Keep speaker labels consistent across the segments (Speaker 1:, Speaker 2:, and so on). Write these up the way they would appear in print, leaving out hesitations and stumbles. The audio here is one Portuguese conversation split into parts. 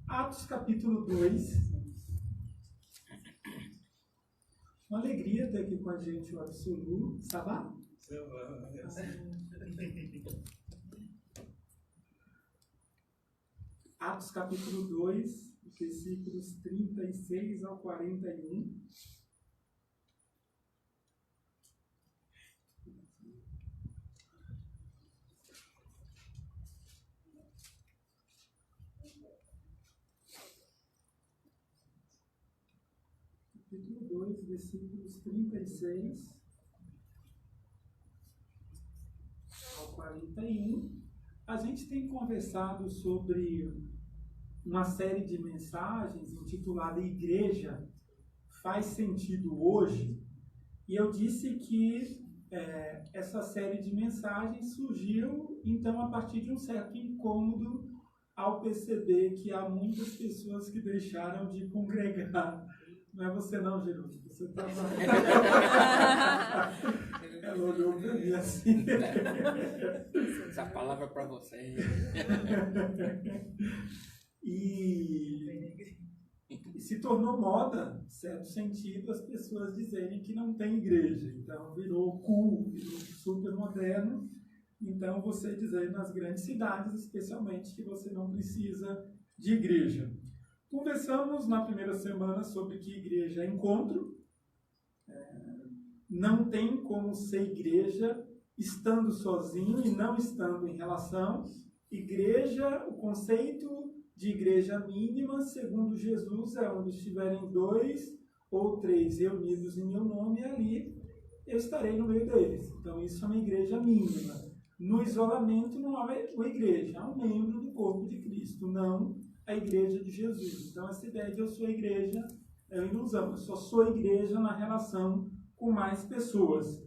Speaker 1: Atos capítulo 2. Uma alegria ter aqui com a gente o Absolu. Sabá? Atos capítulo 2, versículos 36 ao 41. Capítulo 2, versículos 36 ao 41. A gente tem conversado sobre uma série de mensagens intitulada Igreja Faz Sentido Hoje? E eu disse que essa série de mensagens surgiu, então, a partir de um certo incômodo ao perceber que há muitas pessoas que deixaram de congregar. Não é você não, Jerusalém. Você está... Ela olhou para mim assim.
Speaker 2: Essa palavra é para você.
Speaker 1: E se tornou moda, em certo sentido, as pessoas dizerem que não tem igreja. Então, virou cool, virou super moderno. Então, você dizer nas grandes cidades, especialmente, que você não precisa de igreja. Conversamos na primeira semana sobre que igreja é encontro. Não tem como ser igreja estando sozinho e não estando em relação. Igreja, o conceito de igreja mínima, segundo Jesus, é onde estiverem 2 ou 3 reunidos em meu nome, e ali eu estarei no meio deles. Então, isso é uma igreja mínima. No isolamento não há uma igreja, há um membro do corpo de Cristo, não a igreja de Jesus. Então, essa ideia de eu sou igreja é uma ilusão. Eu só sou igreja na relação com mais pessoas.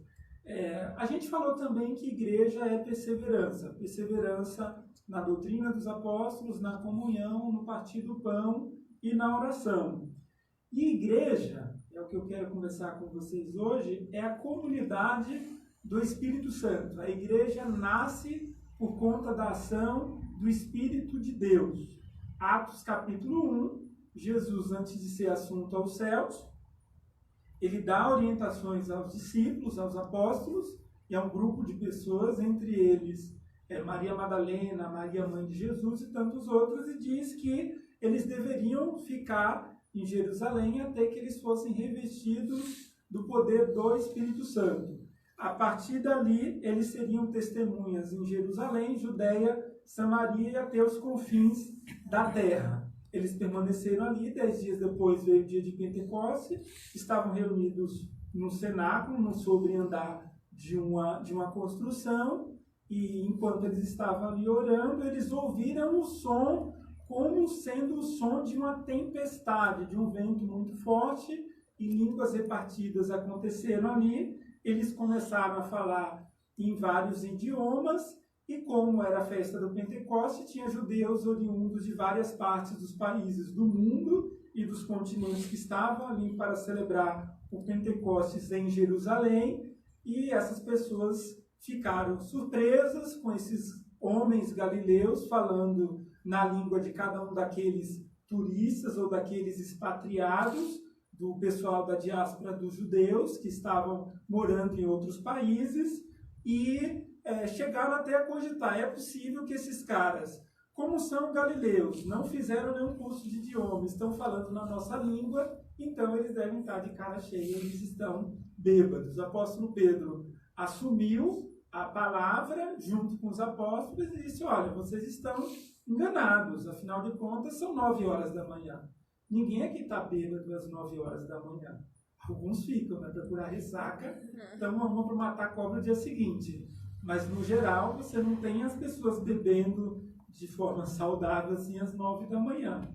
Speaker 1: A gente falou também que igreja é perseverança. Perseverança na doutrina dos apóstolos, na comunhão, no partir do pão e na oração. E igreja, é o que eu quero conversar com vocês hoje, é a comunidade do Espírito Santo. A igreja nasce por conta da ação do Espírito de Deus. Atos capítulo 1, Jesus, antes de ser assunto aos céus, ele dá orientações aos discípulos, aos apóstolos, e a um grupo de pessoas, entre eles Maria Madalena, Maria mãe de Jesus e tantos outros, e diz que eles deveriam ficar em Jerusalém até que eles fossem revestidos do poder do Espírito Santo. A partir dali, eles seriam testemunhas em Jerusalém, Judeia, Samaria e até os confins da terra. Eles permaneceram ali, 10 dias depois veio o dia de Pentecostes, estavam reunidos no cenáculo, no sobreandar de uma construção, e enquanto eles estavam ali orando, eles ouviram o som como sendo o som de uma tempestade, de um vento muito forte, e línguas repartidas aconteceram ali. Eles começaram a falar em vários idiomas, e como era a festa do Pentecoste, tinha judeus oriundos de várias partes dos países do mundo e dos continentes que estavam ali para celebrar o Pentecostes em Jerusalém, e essas pessoas ficaram surpresas com esses homens galileus falando na língua de cada um daqueles turistas ou daqueles expatriados, do pessoal da diáspora dos judeus que estavam morando em outros países, e chegaram até a cogitar, é possível que esses caras, como são galileus, não fizeram nenhum curso de idioma, estão falando na nossa língua, então eles devem estar de cara cheia, eles estão bêbados. O apóstolo Pedro assumiu a palavra junto com os apóstolos e disse: olha, vocês estão enganados, afinal de contas são 9 horas da manhã. Ninguém aqui está bêbado às 9 horas da manhã. Alguns ficam, né, para curar ressaca, então vão para matar a cobra no dia seguinte. Mas, no geral, você não tem as pessoas bebendo de forma saudável assim às 9 da manhã.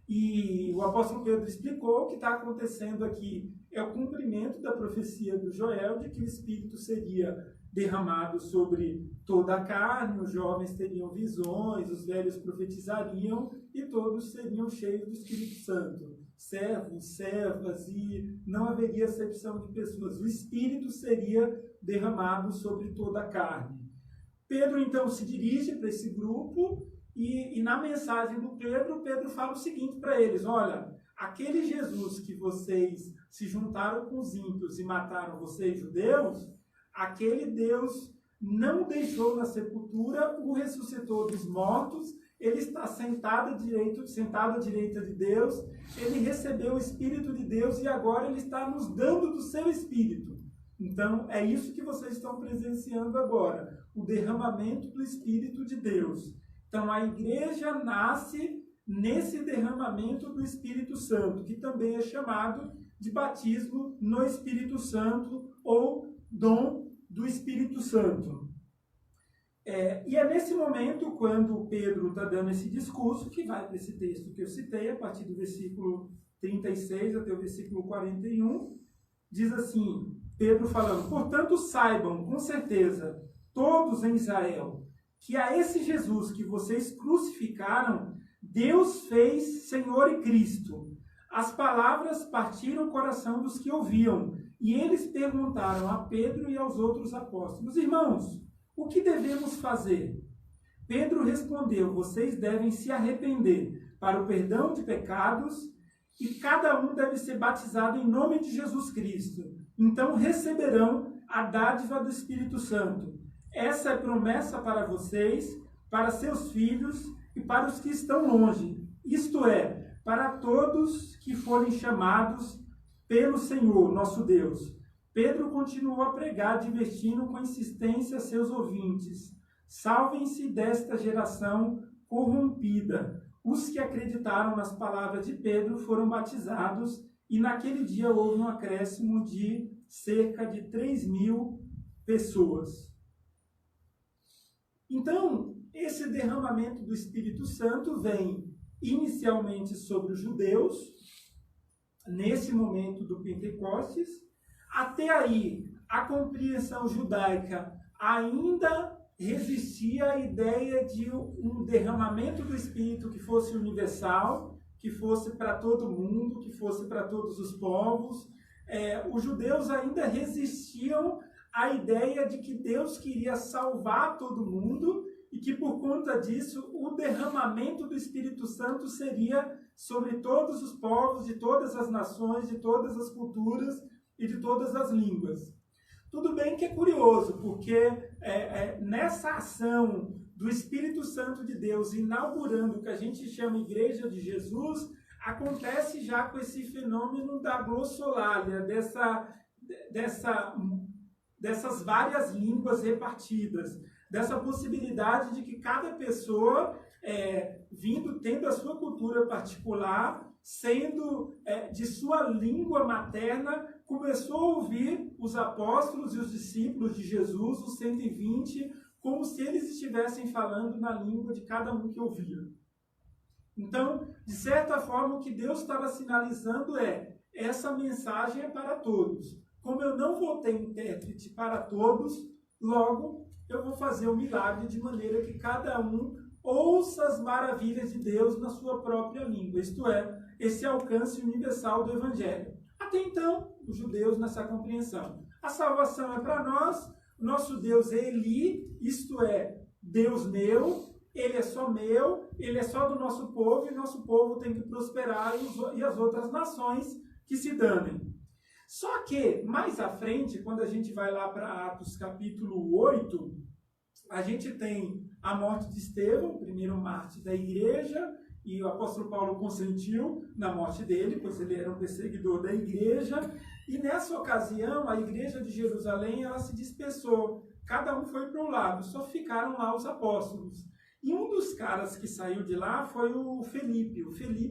Speaker 1: E o apóstolo Pedro explicou o que está acontecendo aqui. É o cumprimento da profecia do Joel de que o Espírito seria derramado sobre toda a carne, os jovens teriam visões, os velhos profetizariam e todos seriam cheios do Espírito Santo. Servos, servas, e não haveria acepção de pessoas. O Espírito seria derramado sobre toda a carne. Pedro, então, se dirige para esse grupo E na mensagem do Pedro, Pedro fala o seguinte para eles: olha, aquele Jesus que vocês se juntaram com os ímpios e mataram vocês judeus, aquele Deus não o deixou na sepultura, o ressuscitou dos mortos, ele está sentado à direita de Deus, ele recebeu o Espírito de Deus e agora ele está nos dando do seu Espírito. Então, é isso que vocês estão presenciando agora, o derramamento do Espírito de Deus. Então, a igreja nasce nesse derramamento do Espírito Santo, que também é chamado de batismo no Espírito Santo ou dom do Espírito Santo. E é nesse momento, quando Pedro está dando esse discurso, que vai para esse texto que eu citei, a partir do versículo 36 até o versículo 41, diz assim, Pedro falando: portanto saibam com certeza, todos em Israel, que a esse Jesus que vocês crucificaram, Deus fez Senhor e Cristo. As palavras partiram o coração dos que ouviam, e eles perguntaram a Pedro e aos outros apóstolos: irmãos, o que devemos fazer? Pedro respondeu: vocês devem se arrepender para o perdão de pecados, e cada um deve ser batizado em nome de Jesus Cristo. Então receberão a dádiva do Espírito Santo. Essa é promessa para vocês, para seus filhos e para os que estão longe, isto é, para todos que forem chamados pelo Senhor, nosso Deus. Pedro continuou a pregar, advertindo com insistência seus ouvintes: salvem-se desta geração corrompida. Os que acreditaram nas palavras de Pedro foram batizados, e naquele dia houve um acréscimo de cerca de 3.000 pessoas. Então, esse derramamento do Espírito Santo vem inicialmente sobre os judeus, nesse momento do Pentecostes. Até aí, a compreensão judaica ainda resistia à ideia de um derramamento do Espírito que fosse universal, que fosse para todo mundo, que fosse para todos os povos. Os judeus ainda resistiam à ideia de que Deus queria salvar todo mundo e que, por conta disso, o derramamento do Espírito Santo seria sobre todos os povos, de todas as nações, de todas as culturas e de todas as línguas. Tudo bem que é curioso, porque nessa ação do Espírito Santo de Deus inaugurando o que a gente chama Igreja de Jesus, acontece já com esse fenômeno da glossolalia, dessas várias línguas repartidas, dessa possibilidade de que cada pessoa, tendo a sua cultura particular, sendo de sua língua materna, começou a ouvir os apóstolos e os discípulos de Jesus, os 120, como se eles estivessem falando na língua de cada um que ouvia. Então, de certa forma, o que Deus estava sinalizando essa mensagem é para todos. Como eu não vou ter intérprete para todos, logo eu vou fazer o milagre de maneira que cada um ouça as maravilhas de Deus na sua própria língua. Isto é, esse alcance universal do Evangelho. Até então, os judeus nessa compreensão. A salvação é para nós, nosso Deus é Eli, isto é, Deus meu, Ele é só meu, Ele é só do nosso povo, e nosso povo tem que prosperar e as outras nações que se danem. Só que, mais à frente, quando a gente vai lá para Atos capítulo 8, a gente tem a morte de Estevão, o primeiro mártir da igreja, e o apóstolo Paulo consentiu na morte dele, pois ele era um perseguidor da igreja, e nessa ocasião a igreja de Jerusalém ela se dispersou, cada um foi para um lado, só ficaram lá os apóstolos. E um dos caras que saiu de lá foi o Felipe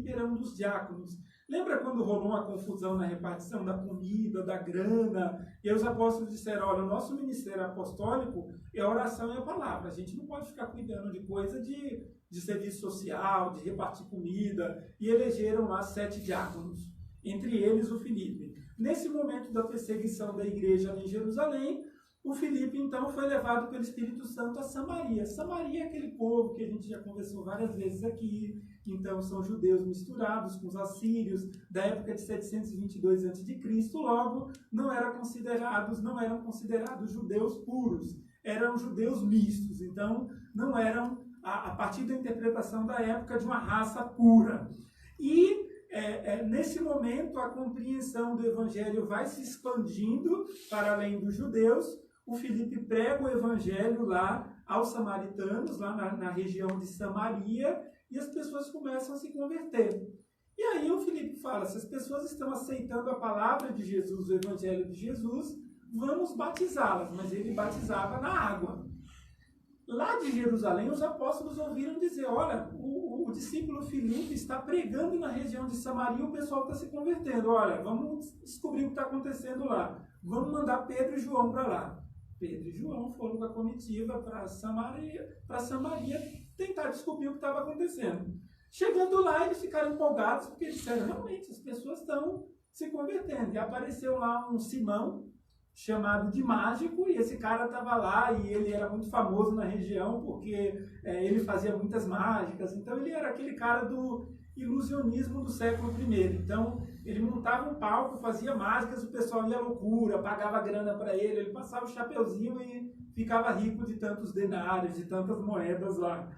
Speaker 1: era um dos diáconos. Lembra quando rolou uma confusão na repartição da comida, da grana? E aí os apóstolos disseram: olha, o nosso ministério apostólico é a oração e a palavra. A gente não pode ficar cuidando de coisa de serviço social, de repartir comida. E elegeram lá 7 diáconos, entre eles o Felipe. Nesse momento da perseguição da igreja em Jerusalém, o Felipe, então, foi levado pelo Espírito Santo a Samaria. Samaria é aquele povo que a gente já conversou várias vezes aqui, que então são judeus misturados com os assírios, da época de 722 a.C., logo não eram considerados judeus puros, eram judeus mistos, então não eram a partir da interpretação da época, de uma raça pura. E nesse momento a compreensão do evangelho vai se expandindo para além dos judeus. O Filipe prega o evangelho lá aos samaritanos, lá na região de Samaria, e as pessoas começam a se converter. E aí o Filipe fala, se as pessoas estão aceitando a palavra de Jesus, o evangelho de Jesus, vamos batizá-las. Mas ele batizava na água. Lá de Jerusalém, os apóstolos ouviram dizer, olha, o discípulo Filipe está pregando na região de Samaria, o pessoal está se convertendo. Olha, vamos descobrir o que está acontecendo lá. Vamos mandar Pedro e João para lá. Pedro e João foram com a comitiva para Samaria tentar descobrir o que estava acontecendo. Chegando lá, eles ficaram empolgados, porque disseram, realmente, as pessoas estão se convertendo. E apareceu lá um Simão, chamado de Mágico, e esse cara estava lá, e ele era muito famoso na região, porque ele fazia muitas mágicas. Então, ele era aquele cara do ilusionismo do século I. Então, ele montava um palco, fazia mágicas, o pessoal ia à loucura, pagava grana para ele passava o chapeuzinho e ficava rico de tantos denários, de tantas moedas lá.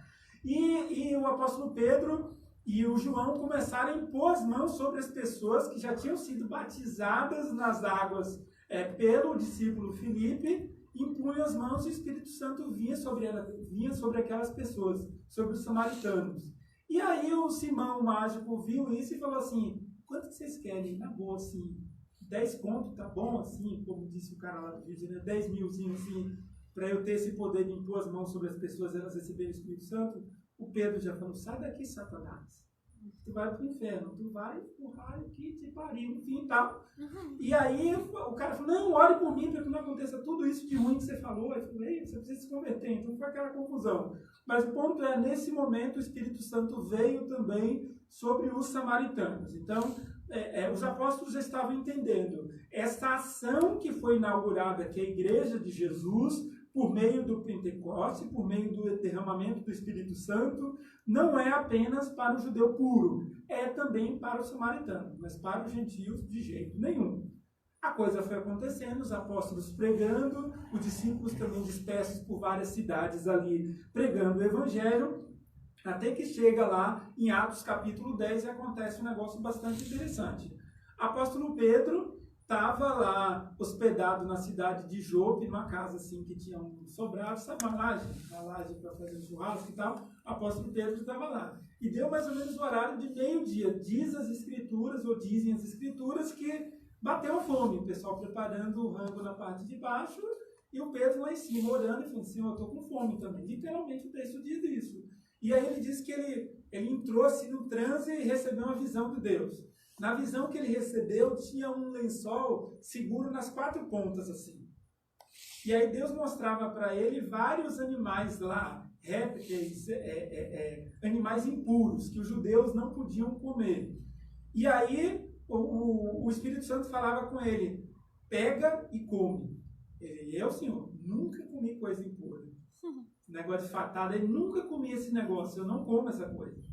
Speaker 1: E o apóstolo Pedro e o João começaram a impor as mãos sobre as pessoas que já tinham sido batizadas nas águas pelo discípulo Filipe, impunham as mãos e o Espírito Santo vinha sobre aquelas pessoas, sobre os samaritanos. E aí o Simão, o mágico, viu isso e falou assim, quanto que vocês querem? Na boa, assim, 10 conto, tá bom? Assim, como disse o cara lá do Rio de Janeiro, 10 milzinho, assim, para eu ter esse poder de impor as mãos sobre as pessoas e elas receberem o Espírito Santo. O Pedro já falou, sai daqui, Satanás. Tu vai pro inferno, tu vai pro raio que te pariu, enfim, tal. E aí o cara falou, não, ore por mim para que não aconteça tudo isso de ruim que você falou. Eu falei, você precisa se converter. Então foi aquela confusão. Mas o ponto é, nesse momento o Espírito Santo veio também sobre os samaritanos. Então, os apóstolos já estavam entendendo. Essa ação que foi inaugurada, que é a Igreja de Jesus, por meio do Pentecoste, por meio do derramamento do Espírito Santo, não é apenas para o judeu puro, é também para o samaritano, mas para os gentios de jeito nenhum. A coisa foi acontecendo, os apóstolos pregando, os discípulos também dispersos por várias cidades ali, pregando o evangelho, até que chega lá em Atos capítulo 10 e acontece um negócio bastante interessante. Apóstolo Pedro estava lá hospedado na cidade de Jope, numa casa assim que tinha um sobrado, sabe, uma laje para fazer churrasco e tal. O apóstolo Pedro estava lá. E deu mais ou menos o horário de meio-dia. Dizem as escrituras que bateu fome. O pessoal preparando o rango na parte de baixo e o Pedro lá em cima orando e falando, Senhor, eu estou com fome também. Literalmente o texto diz isso. E aí ele diz que ele entrou assim no transe e recebeu uma visão de Deus. Na visão que ele recebeu, tinha um lençol seguro nas 4 pontas, assim. E aí Deus mostrava para ele vários animais lá, répteis, animais impuros, que os judeus não podiam comer. E aí o Espírito Santo falava com ele, pega e come. Eu, Senhor, nunca comi coisa impura. Negócio de fatada, ele nunca comi esse negócio, eu não como essa coisa.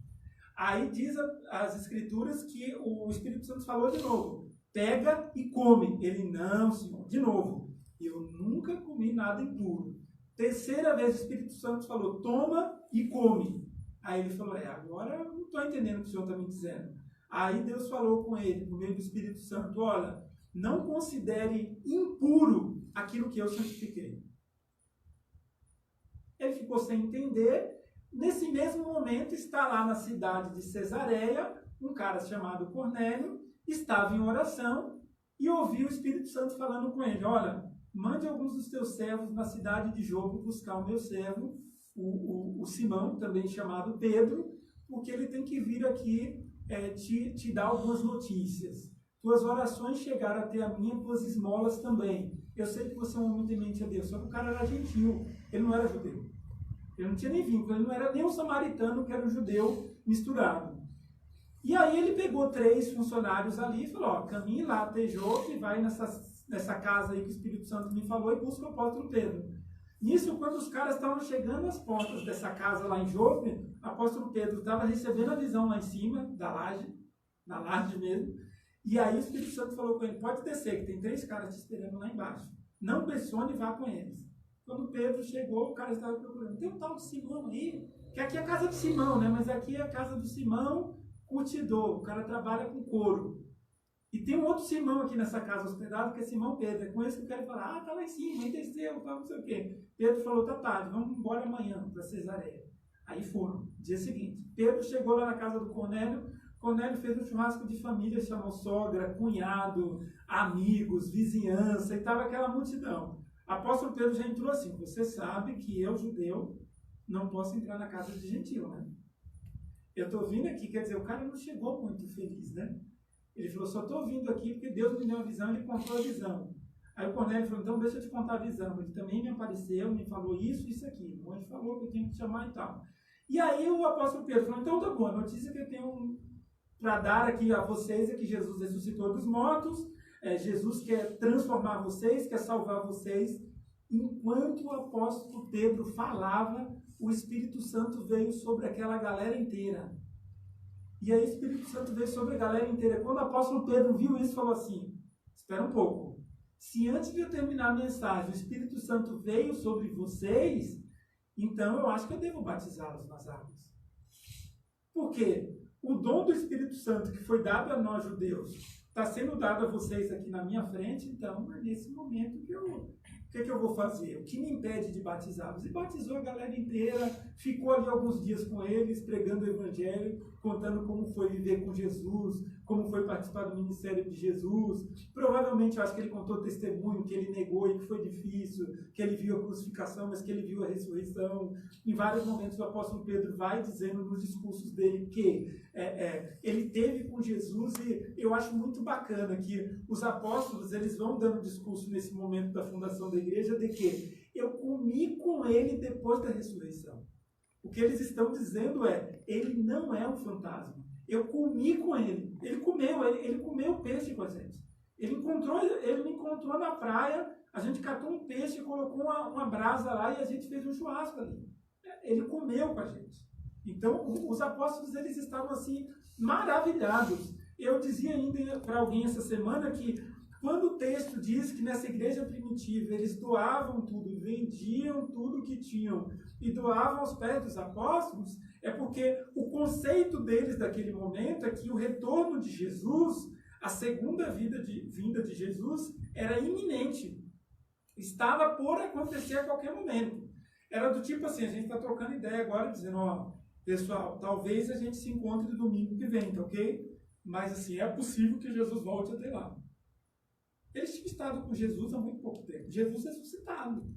Speaker 1: Aí diz as escrituras que o Espírito Santo falou de novo, pega e come. Ele, não, Senhor, de novo, eu nunca comi nada impuro. Terceira vez o Espírito Santo falou, toma e come. Aí ele falou, agora eu não estou entendendo o que o Senhor está me dizendo. Aí Deus falou com ele, por meio do Espírito Santo, olha, não considere impuro aquilo que eu santifiquei. Ele ficou sem entender. Nesse mesmo momento, está lá na cidade de Cesareia, um cara chamado Cornélio, estava em oração e ouviu o Espírito Santo falando com ele, olha, mande alguns dos teus servos na cidade de Jope buscar o meu servo, o Simão, também chamado Pedro, porque ele tem que vir aqui te dar algumas notícias. Tuas orações chegaram até a minha, tuas esmolas também. Eu sei que você é um homem temente a Deus, só que o cara era gentil, ele não era judeu. Ele não tinha nem vínculo, ele não era nem um samaritano, que era um judeu misturado. E aí ele pegou 3 funcionários ali e falou, caminhe lá até Jope, vai nessa casa aí que o Espírito Santo me falou e busca o apóstolo Pedro. Nisso, quando os caras estavam chegando às portas dessa casa lá em Jope, o apóstolo Pedro estava recebendo a visão lá em cima, da laje, na laje mesmo, e aí o Espírito Santo falou com ele, pode descer, que tem 3 caras te esperando lá embaixo. Não pressione e vá com eles. Quando Pedro chegou, o cara estava procurando. Tem um tal de Simão aí, que aqui é a casa de Simão, né? Mas aqui é a casa do Simão curtidor, o cara trabalha com couro. E tem um outro Simão aqui nessa casa hospedado, que é Simão Pedro. É com esse que eu quero falar. Ah, tá lá em cima, aí desceu, tá, não sei o quê. Pedro falou, tá tarde, vamos embora amanhã para Cesareia. Aí foram, dia seguinte. Pedro chegou lá na casa do Cornélio. Cornélio fez um churrasco de família, chamou sogra, cunhado, amigos, vizinhança, e estava aquela multidão. Apóstolo Pedro já entrou assim, você sabe que eu, judeu, não posso entrar na casa de gentil, né? Eu estou vindo aqui, quer dizer, o cara não chegou muito feliz, né? Ele falou, só estou vindo aqui porque Deus me deu uma visão e ele contou a visão. Aí o Cornélio falou, então deixa eu te contar a visão. Ele também me apareceu, me falou isso, isso aqui. O anjo falou que eu tenho que te chamar e tal. E aí o apóstolo Pedro falou, então tá bom, a notícia que eu tenho para dar aqui a vocês é que Jesus ressuscitou dos mortos, Jesus quer transformar vocês, quer salvar vocês. Enquanto o apóstolo Pedro falava, o Espírito Santo veio sobre aquela galera inteira. E aí o Espírito Santo veio sobre a galera inteira. Quando o apóstolo Pedro viu isso, falou assim, espera um pouco. Se antes de eu terminar a mensagem, o Espírito Santo veio sobre vocês, então eu acho que eu devo batizá-los nas águas. Por quê? O dom do Espírito Santo que foi dado a nós judeus está sendo dado a vocês aqui na minha frente, então é nesse momento que eu vou fazer? O que me impede de batizá-los? E batizou a galera inteira, ficou ali alguns dias com eles, pregando o Evangelho, contando como foi viver com Jesus, como foi participar do ministério de Jesus. Provavelmente, eu acho que ele contou testemunho, que ele negou e que foi difícil, que ele viu a crucificação, mas que ele viu a ressurreição. Em vários momentos, o apóstolo Pedro vai dizendo nos discursos dele que ele teve com Jesus, e eu acho muito bacana que os apóstolos, eles vão dando discurso nesse momento da fundação da igreja, de que eu comi com ele depois da ressurreição. O que eles estão dizendo ele não é um fantasma. Eu comi com ele. Ele comeu peixe com a gente. Ele me encontrou na praia, a gente catou um peixe, colocou uma brasa lá e a gente fez um churrasco ali. Ele comeu com a gente. Então, os apóstolos, eles estavam assim, maravilhados. Eu dizia ainda para alguém essa semana que quando o texto diz que nessa igreja primitiva eles doavam tudo, vendiam tudo que tinham e doavam aos pés dos apóstolos, é porque o conceito deles daquele momento é que o retorno de Jesus, a segunda vinda de Jesus, era iminente. Estava por acontecer a qualquer momento. Era do tipo assim, a gente está trocando ideia agora, dizendo, ó, pessoal, talvez a gente se encontre no domingo que vem, tá ok? Mas assim, é possível que Jesus volte até lá. Eles tinham estado com Jesus há muito pouco tempo. Jesus ressuscitado.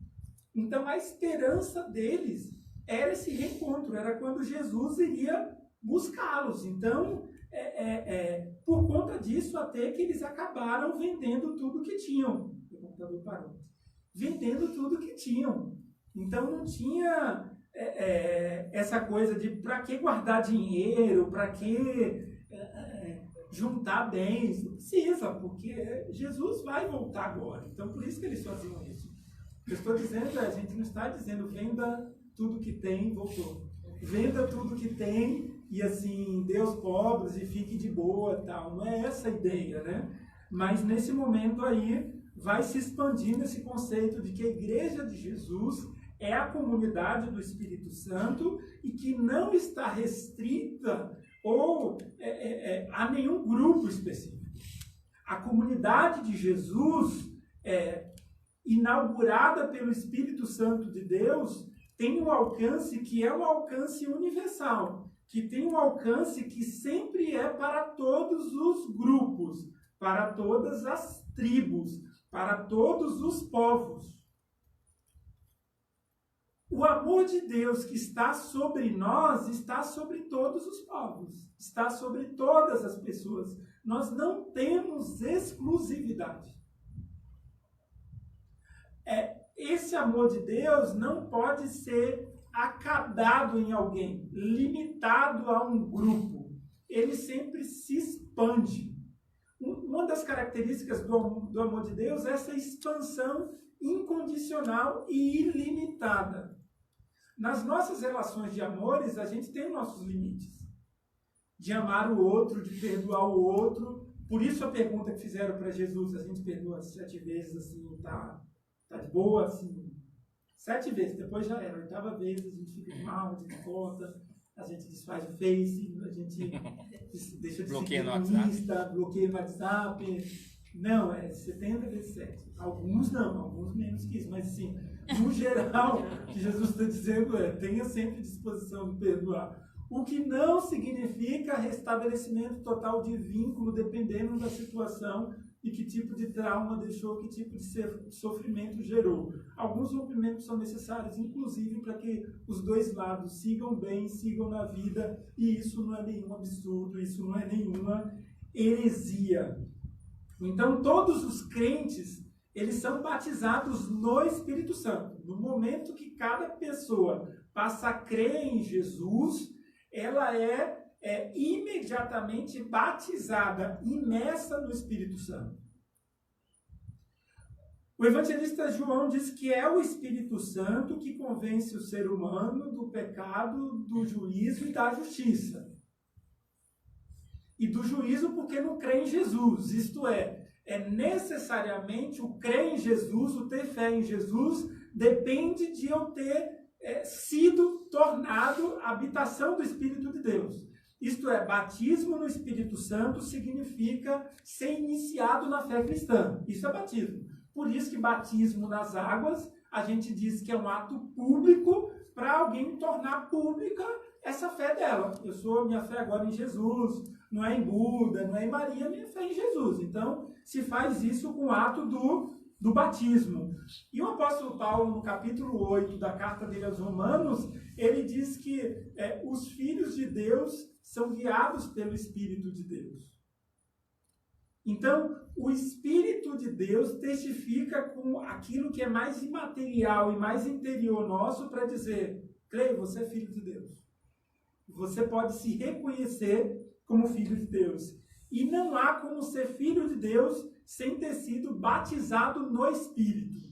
Speaker 1: Então, a esperança deles era esse reencontro. Era quando Jesus iria buscá-los. Então, por conta disso, até que eles acabaram vendendo tudo que tinham. O computador parou. Vendendo tudo que tinham. Então, não tinha essa coisa de para que guardar dinheiro, para que juntar bens, não precisa, porque Jesus vai voltar agora. Então, por isso que eles faziam isso. Eu estou dizendo, a gente não está dizendo venda tudo que tem, voltou. Venda tudo que tem e assim, dê aos pobres e fique de boa, tal. Não é essa a ideia, né? Mas nesse momento aí, vai se expandindo esse conceito de que a igreja de Jesus é a comunidade do Espírito Santo e que não está restrita ou a nenhum grupo específico. A comunidade de Jesus, inaugurada pelo Espírito Santo de Deus, tem um alcance que é um alcance universal, que tem um alcance que sempre é para todos os grupos, para todas as tribos, para todos os povos. O amor de Deus que está sobre nós está sobre todos os povos, está sobre todas as pessoas. Nós não temos exclusividade. Esse amor de Deus não pode ser acabado em alguém, limitado a um grupo. Ele sempre se expande. Uma das características do amor de Deus é essa expansão incondicional e ilimitada. Nas nossas relações de amores, a gente tem nossos limites. De amar o outro, de perdoar o outro. Por isso a pergunta que fizeram para Jesus, a gente perdoa 7 vezes, assim, tá de boa, assim, 7 vezes, depois já era. 8ª vez a gente fica mal, a gente volta, a gente desfaz o Face, a gente deixa de
Speaker 2: bloqueia
Speaker 1: seguir
Speaker 2: no
Speaker 1: no Insta, bloqueia no WhatsApp. Não, é 70 vezes 7. Alguns não, alguns menos que isso, mas assim, no geral, o que Jesus está dizendo é, tenha sempre disposição de perdoar. O que não significa restabelecimento total de vínculo, dependendo da situação e que tipo de trauma deixou, que tipo de sofrimento gerou. Alguns rompimentos são necessários, inclusive, para que os dois lados sigam bem, sigam na vida, e isso não é nenhum absurdo, isso não é nenhuma heresia. Então, todos os crentes, eles são batizados no Espírito Santo. No momento que cada pessoa passa a crer em Jesus, ela é imediatamente batizada, imersa no Espírito Santo. O evangelista João diz que é o Espírito Santo que convence o ser humano do pecado, do juízo e da justiça. E do juízo porque não crê em Jesus. Isto é necessariamente o crer em Jesus, o ter fé em Jesus, depende de eu ter sido tornado a habitação do Espírito de Deus. Isto é, batismo no Espírito Santo significa ser iniciado na fé cristã. Isso é batismo. Por isso que batismo nas águas, a gente diz que é um ato público para alguém tornar pública essa fé dela. Minha fé agora em Jesus, não é em Buda, não é em Maria, minha fé é em Jesus. Então, se faz isso com o ato do batismo. E o apóstolo Paulo, no capítulo 8 da carta dele aos Romanos, ele diz que os filhos de Deus são guiados pelo Espírito de Deus. Então, o Espírito de Deus testifica com aquilo que é mais imaterial e mais interior nosso para dizer, creio, você é filho de Deus. Você pode se reconhecer como filho de Deus. E não há como ser filho de Deus sem ter sido batizado no Espírito.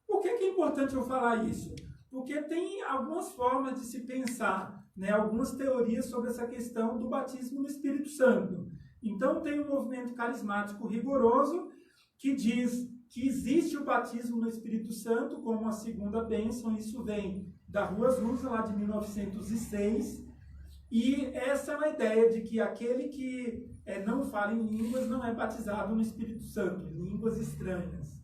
Speaker 1: Por que é importante eu falar isso? Porque tem algumas formas de se pensar, algumas teorias sobre essa questão do batismo no Espírito Santo. Então tem um movimento carismático rigoroso que diz que existe o batismo no Espírito Santo como a segunda bênção. Isso vem da Rua Azusa, lá de 1906. E essa é uma ideia de que aquele que não fala em línguas não é batizado no Espírito Santo, línguas estranhas.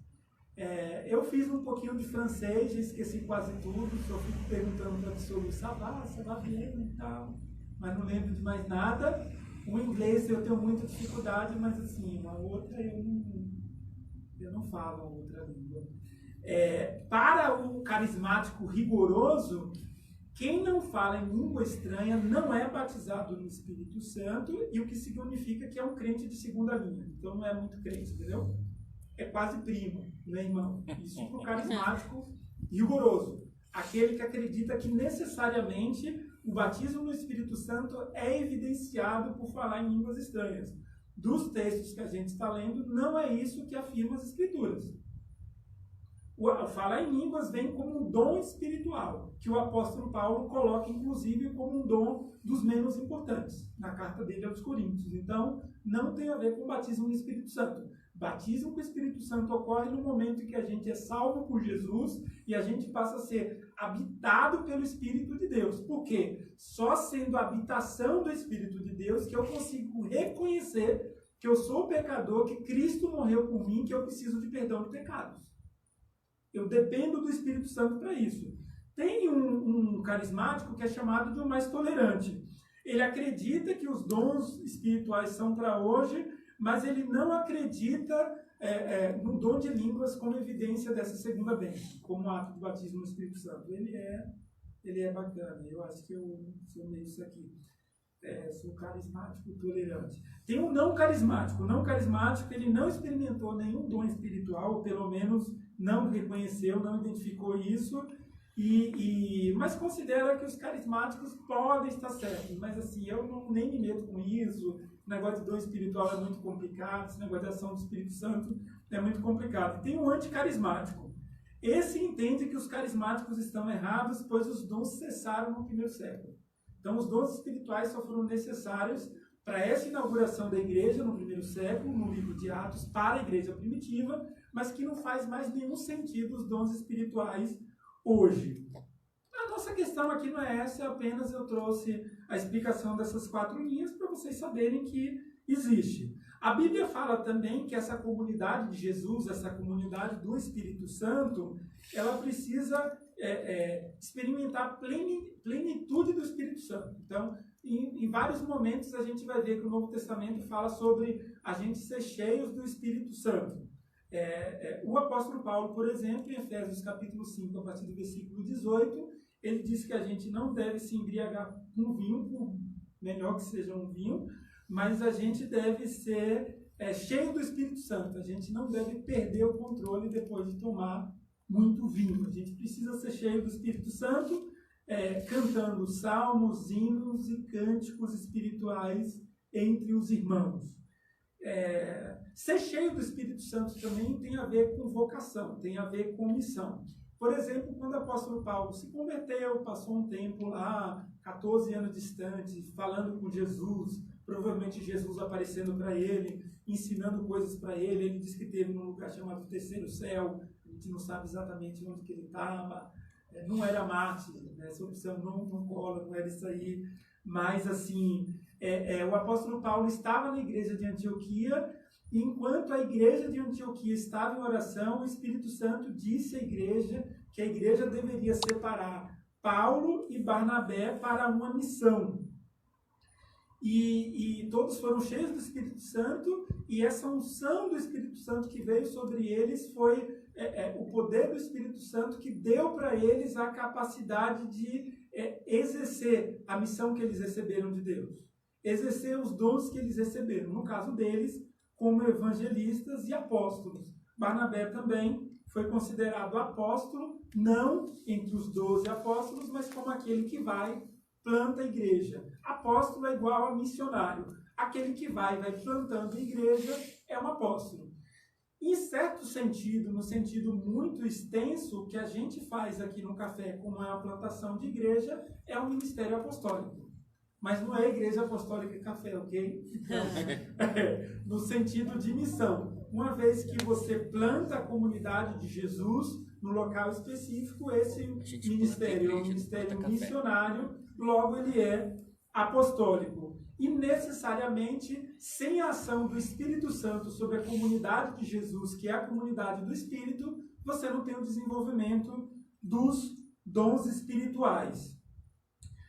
Speaker 1: Eu fiz um pouquinho de francês, esqueci quase tudo, só fico perguntando para a pessoa, ça va bien e tal, mas não lembro de mais nada. O inglês eu tenho muita dificuldade, mas assim, a outra eu não falo a outra língua. Para o carismático rigoroso, quem não fala em língua estranha não é batizado no Espírito Santo, e o que significa que é um crente de segunda linha. Então não é muito crente, entendeu? É quase primo, né, irmão? Isso para o carismático rigoroso. Aquele que acredita que necessariamente o batismo no Espírito Santo é evidenciado por falar em línguas estranhas. Dos textos que a gente está lendo, não é isso que afirma as Escrituras. Falar em línguas vem como um dom espiritual, que o apóstolo Paulo coloca, inclusive, como um dom dos menos importantes, na carta dele aos Coríntios. Então, não tem a ver com o batismo no Espírito Santo. Batismo com o Espírito Santo ocorre no momento em que a gente é salvo por Jesus e a gente passa a ser habitado pelo Espírito de Deus. Por quê? Só sendo a habitação do Espírito de Deus que eu consigo reconhecer que eu sou pecador, que Cristo morreu por mim, que eu preciso de perdão de pecados. Eu dependo do Espírito Santo para isso. Tem um carismático que é chamado de um mais tolerante. Ele acredita que os dons espirituais são para hoje, mas ele não acredita no dom de línguas como evidência dessa segunda bênção, como ato de batismo no Espírito Santo. Ele é bacana. Eu acho que eu sou meio isso aqui. Sou carismático tolerante. Tem um não carismático. O não carismático, ele não experimentou nenhum dom espiritual, ou pelo menos não reconheceu, não identificou isso, mas considera que os carismáticos podem estar certos. Mas assim, eu nem me meto com isso. O negócio de dom espiritual é muito complicado, esse negócio de ação do Espírito Santo é muito complicado. Tem um anticarismático. Esse entende que os carismáticos estão errados, pois os dons cessaram no primeiro século. Então, os dons espirituais só foram necessários para essa inauguração da igreja no primeiro século, no livro de Atos, para a igreja primitiva, mas que não faz mais nenhum sentido os dons espirituais hoje? A nossa questão aqui não é essa, apenas eu trouxe a explicação dessas 4 linhas para vocês saberem que existe. A Bíblia fala também que essa comunidade de Jesus, essa comunidade do Espírito Santo, ela precisa experimentar a plenitude do Espírito Santo. Então, em vários momentos a gente vai ver que o Novo Testamento fala sobre a gente ser cheios do Espírito Santo. O apóstolo Paulo, por exemplo, em Efésios capítulo 5, a partir do versículo 18, ele diz que a gente não deve se embriagar com vinho, por melhor que seja um vinho, mas a gente deve ser cheio do Espírito Santo. A gente não deve perder o controle depois de tomar muito vinho. A gente precisa ser cheio do Espírito Santo, cantando salmos, hinos e cânticos espirituais entre os irmãos. Ser cheio do Espírito Santo também tem a ver com vocação, tem a ver com missão. Por exemplo, quando o apóstolo Paulo se converteu, passou um tempo lá, 14 anos distante, falando com Jesus, provavelmente Jesus aparecendo para ele, ensinando coisas para ele. Ele disse que teve num lugar chamado Terceiro Céu, a gente não sabe exatamente onde que ele estava, não era Marte, essa opção não cola, não era isso aí, mas assim, o apóstolo Paulo estava na igreja de Antioquia, e enquanto a igreja de Antioquia estava em oração, o Espírito Santo disse à igreja que a igreja deveria separar Paulo e Barnabé para uma missão. E todos foram cheios do Espírito Santo, e essa unção do Espírito Santo que veio sobre eles foi o poder do Espírito Santo que deu para eles a capacidade de exercer a missão que eles receberam de Deus, exercer os dons que eles receberam, no caso deles, como evangelistas e apóstolos. Barnabé também foi considerado apóstolo, não entre os 12 apóstolos, mas como aquele que vai, planta a igreja. Apóstolo é igual a missionário. Aquele que vai plantando a igreja é um apóstolo. Em certo sentido, no sentido muito extenso, o que a gente faz aqui no Café, como é a plantação de igreja, é um ministério apostólico. Mas não é igreja apostólica e café, ok? Então, no sentido de missão. Uma vez que você planta a comunidade de Jesus no local específico, esse ministério é um ministério missionário, logo ele é apostólico. E necessariamente, sem a ação do Espírito Santo sobre a comunidade de Jesus, que é a comunidade do Espírito, você não tem o desenvolvimento dos dons espirituais.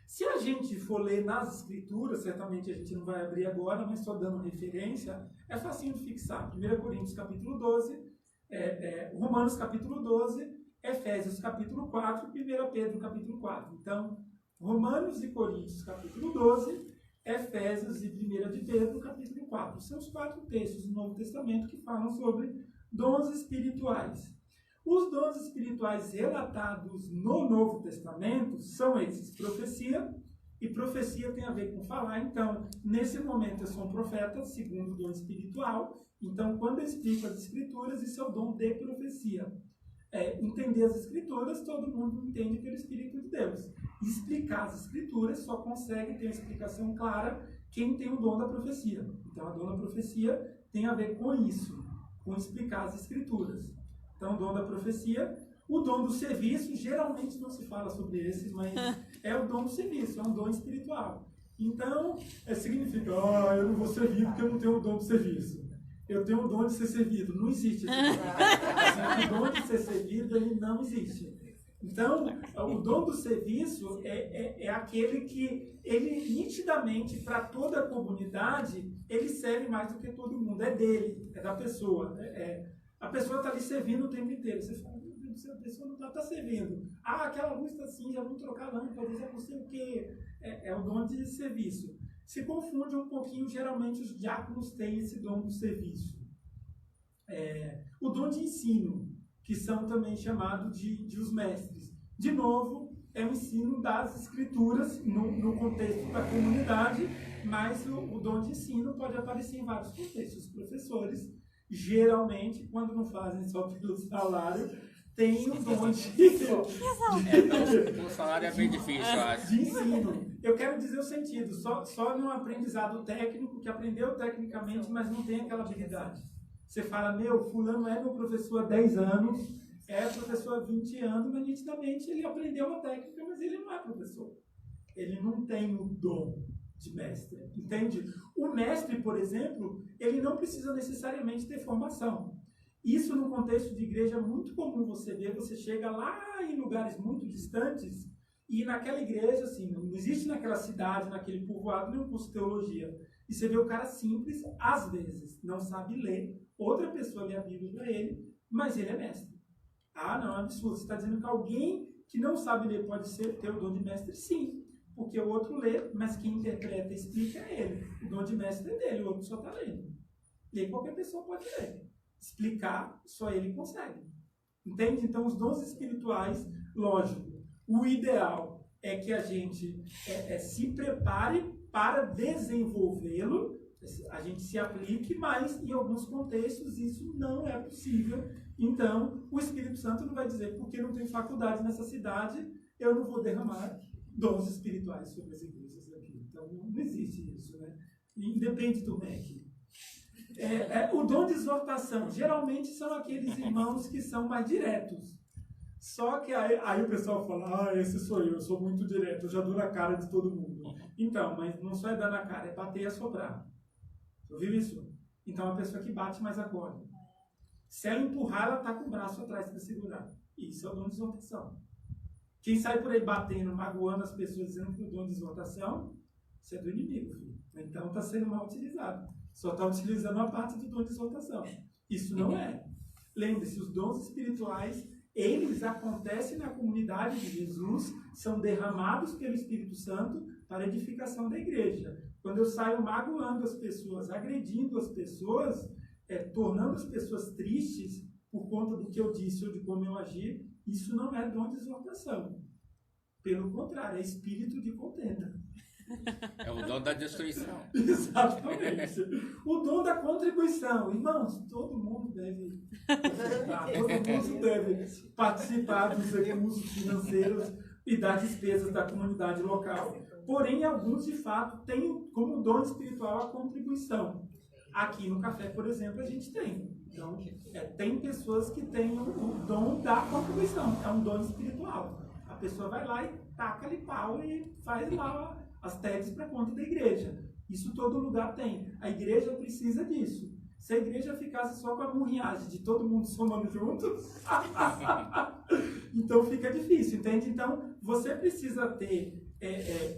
Speaker 1: Se a gente for ler nas Escrituras, certamente a gente não vai abrir agora, mas só dando referência, é facinho de fixar. 1 Coríntios capítulo 12, Romanos capítulo 12, Efésios capítulo 4 e 1 Pedro capítulo 4. Então, Romanos e Coríntios capítulo 12, Efésios e 1 de Pedro capítulo 4. São os 4 textos do Novo Testamento que falam sobre dons espirituais. Os dons espirituais relatados no Novo Testamento são esses: profecia, e profecia tem a ver com falar. Então, nesse momento eu sou um profeta, segundo o dom espiritual. Então, quando eu explico as Escrituras, isso é o dom de profecia. Entender as Escrituras, todo mundo entende pelo Espírito de Deus. Explicar as Escrituras só consegue ter uma explicação clara quem tem o dom da profecia. Então, a dom da profecia tem a ver com isso, com explicar as Escrituras. Então, o dom da profecia. O dom do serviço, geralmente não se fala sobre esse, mas é o dom do serviço, é um dom espiritual. Então, significa, eu não vou servir porque eu não tenho o dom do serviço. Eu tenho o dom de ser servido. Não existe esse dom. O dom de ser servido, ele não existe. Então, o dom do serviço é aquele que, ele nitidamente, para toda a comunidade, ele serve mais do que todo mundo. É dele, é da pessoa. A pessoa está ali servindo o tempo inteiro. Você fala, meu Deus do céu, a pessoa não está servindo. Aquela luz está assim, já vamos trocar a lâmpada, já não sei o quê. É o dom de serviço. Se confunde um pouquinho, geralmente os diáconos têm esse dom do serviço. O dom de ensino, que são também chamados de os mestres. De novo, é o ensino das Escrituras no contexto da comunidade, mas o dom de ensino pode aparecer em vários contextos. Os professores, geralmente, quando não fazem só pelo salário, tem o dom
Speaker 2: o salário é bem difícil, eu acho.
Speaker 1: De ensino. Eu quero dizer o sentido, só no aprendizado técnico, que aprendeu tecnicamente, mas não tem aquela habilidade. Você fala, fulano é meu professor há 10 anos, é professor há 20 anos, mas nitidamente ele aprendeu uma técnica, mas ele não é professor. Ele não tem o dom de mestre, entende? O mestre, por exemplo, ele não precisa necessariamente ter formação. Isso, no contexto de igreja, é muito comum você ver. Você chega lá em lugares muito distantes e naquela igreja, assim, não existe naquela cidade, naquele povoado, nenhum curso de teologia. E você vê o cara simples, às vezes, não sabe ler, outra pessoa lê a Bíblia para ele, mas ele é mestre. Ah, não, é absurdo. Você está dizendo que alguém que não sabe ler pode ter o dom de mestre? Sim. Porque o outro lê, mas quem interpreta e explica é ele. O dom de mestre é dele, o outro só está lendo. Ler qualquer pessoa pode ler. Explicar, só ele consegue. Entende? Então, os dons espirituais, lógico, o ideal é que a gente se prepare para desenvolvê-lo, a gente se aplique, mas em alguns contextos isso não é possível. Então, o Espírito Santo não vai dizer, porque não tem faculdade nessa cidade, eu não vou derramar dons espirituais sobre as igrejas aqui. Então, não existe isso, né? Independe do MEC. O dom de exortação, geralmente são aqueles irmãos que são mais diretos. Só que aí o pessoal fala, esse sou eu sou muito direto, eu já dou na cara de todo mundo. Então, mas não só é dar na cara, é bater e assoprar. Ouviu isso? Então, é a pessoa que bate mais acorda. Se ela empurrar, ela está com o braço atrás para segurar. Isso é o dom de exortação. Quem sai por aí batendo, magoando as pessoas, dizendo que o dom de exortação, isso é do inimigo, filho. Então está sendo mal utilizado. Só está utilizando uma parte do dom de exortação. Isso não é. Lembre-se, os dons espirituais, eles acontecem na comunidade de Jesus, são derramados pelo Espírito Santo para a edificação da igreja. Quando eu saio magoando as pessoas, agredindo as pessoas, tornando as pessoas tristes por conta do que eu disse ou de como eu agi, isso não é dom de exortação. Pelo contrário, é espírito de contenda.
Speaker 2: É o dom da destruição.
Speaker 1: Exatamente. O dom da contribuição. Irmãos, todo mundo deve participar dos recursos financeiros e das despesas da comunidade local. Porém, alguns, de fato, têm como dom espiritual a contribuição. Aqui no café, por exemplo, a gente tem. Então, tem pessoas que têm o dom da contribuição, é um dom espiritual. A pessoa vai lá e taca-lhe pau e faz lá as tags para conta da igreja. Isso todo lugar tem. A igreja precisa disso. Se a igreja ficasse só com a murriagem de todo mundo somando junto, então fica difícil, entende? Então, você precisa ter,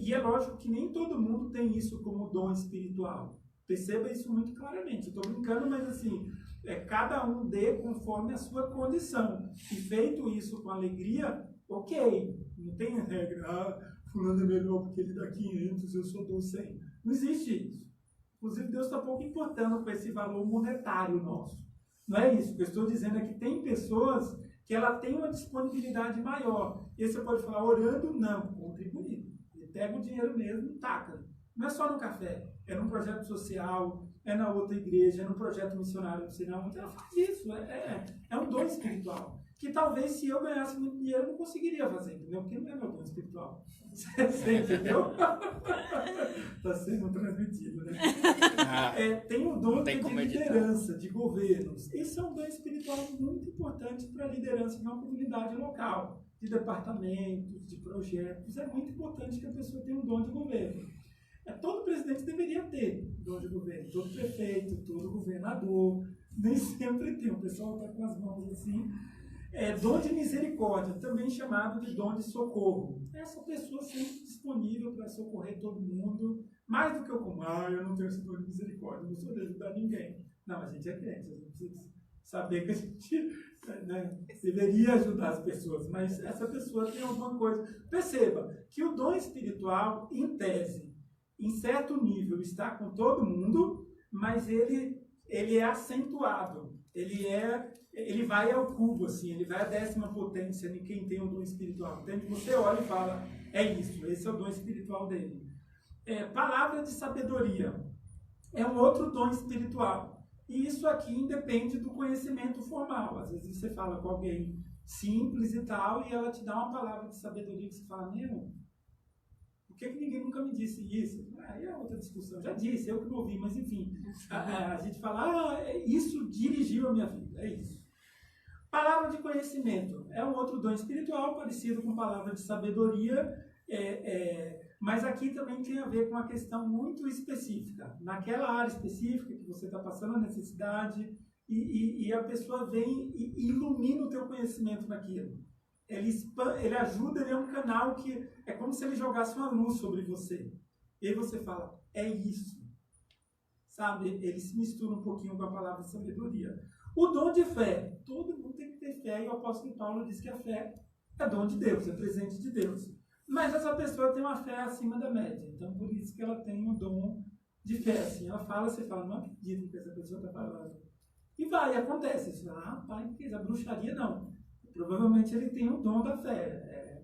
Speaker 1: e é lógico que nem todo mundo tem isso como dom espiritual. Perceba isso muito claramente. Estou brincando, mas assim, cada um dê conforme a sua condição. E feito isso com alegria, ok. Não tem regra, fulano é melhor porque ele dá 500, eu só dou 100. Não existe isso. Inclusive, Deus está pouco importando com esse valor monetário nosso. Não é isso. O que eu estou dizendo é que tem pessoas que ela tem uma disponibilidade maior. E você pode falar, orando, não, contribuir. Ele pega o dinheiro mesmo e taca. Não é só no café, é num projeto social, é na outra igreja, é num projeto missionário, não sei não. Ela faz isso, é um dom espiritual. Que talvez se eu ganhasse muito dinheiro eu não conseguiria fazer, entendeu? Porque não é meu dom espiritual. Você entendeu? Está sendo transmitido, né? Tem um dom de liderança, de governos. Esse é um dom espiritual muito importante para a liderança de uma comunidade local, de departamentos, de projetos. É muito importante que a pessoa tenha um dom de governo. Todo presidente deveria ter dom de governo, todo prefeito, todo governador, nem sempre tem, o pessoal está com as mãos assim. Dom de misericórdia, também chamado de dom de socorro. Essa pessoa sempre disponível para socorrer todo mundo, mais do que eu eu não tenho esse dom de misericórdia, não sou de ajudar ninguém. Não, a gente é crente, a gente precisa saber que a gente deveria ajudar as pessoas, mas essa pessoa tem alguma coisa. Perceba que o dom espiritual, em tese, em certo nível, está com todo mundo, mas ele é acentuado. Ele vai ao cubo, assim, ele vai à 10ª potência de quem tem o dom espiritual. Então, você olha e fala, isso, esse é o dom espiritual dele. Palavra de sabedoria é um outro dom espiritual. E isso aqui independe do conhecimento formal. Às vezes você fala com alguém simples e tal, e ela te dá uma palavra de sabedoria que você fala, por que ninguém nunca me disse isso? Aí é outra discussão. Já disse, eu que não ouvi, mas enfim. A gente fala, isso dirigiu a minha vida. É isso. Palavra de conhecimento é um outro dom espiritual, parecido com palavra de sabedoria, mas aqui também tem a ver com uma questão muito específica. Naquela área específica que você está passando a necessidade, e a pessoa vem e ilumina o teu conhecimento naquilo. Ele ajuda, ele é um canal que é como se ele jogasse uma luz sobre você. E aí você fala, é isso. Sabe? Ele se mistura um pouquinho com a palavra sabedoria. O dom de fé. Todo mundo tem que ter fé, e o apóstolo Paulo diz que a fé é dom de Deus, é presente de Deus. Mas essa pessoa tem uma fé acima da média. Então, por isso que ela tem o dom de fé. Assim, ela fala, você fala, não acredito que essa pessoa está falando. E acontece. Você fala, pai, que fez a bruxaria? Não. Provavelmente ele tem o dom da fé.